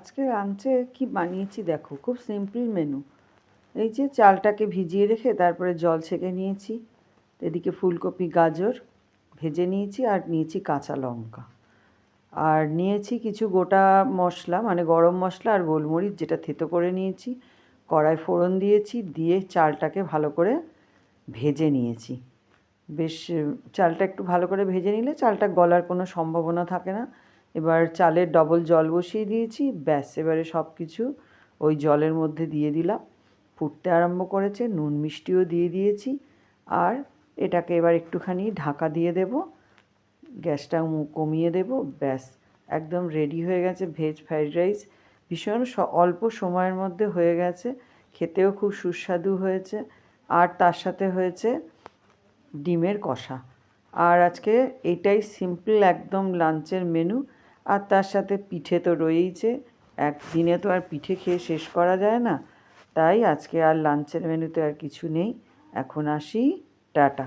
আজকে লাঞ্চে কি বানিয়েছি দেখো, খুব সিম্পল মেনু। এই যে চালটাকে ভিজিয়ে রেখে তারপরে জল ছেঁকে নিয়েছি, এদিকে ফুলকপি গাজর ভেজে নিয়েছি, আর নিয়েছি কাঁচা লঙ্কা, আর নিয়েছি কিছু গোটা মশলা মানে গরম মশলা আর গোলমরিচ, যেটা থেতো করে নিয়েছি। কড়াই ফোড়ন দিয়েছি, দিয়ে চালটাকে ভালো করে ভেজে নিয়েছি। বেশ, চালটা একটু ভালো করে ভেজে নিলে চালটা গলার কোনো সম্ভাবনা থাকে না। এবার চালের ডবল জল বসিয়ে দিয়েছি, ব্যাস এবারে সব কিছু ওই জলের মধ্যে দিয়ে দিলাম। ফুটতে আরম্ভ করেছে, নুন মিষ্টিও দিয়ে দিয়েছি। আর এটাকে এবার একটুখানি ঢাকা দিয়ে দেব, গ্যাসটা কমিয়ে দেব, ব্যাস একদম রেডি হয়ে গেছে ভেজ ফ্রাইড রাইস। ভীষণ অল্প সময়ের মধ্যে হয়ে গেছে, খেতেও খুব সুস্বাদু হয়েছে। আর তার সাথে হয়েছে ডিমের কষা। আর আজকে এটাই সিম্পল একদম লাঞ্চের মেনু। আর তার সাথে পিঠে তো রয়েইছে, একদিনে তো আর পিঠে খেয়ে শেষ করা যায় না। তাই আজকে আর লাঞ্চের মেনুতে আর কিছু নেই। এখন আসি, টাটা।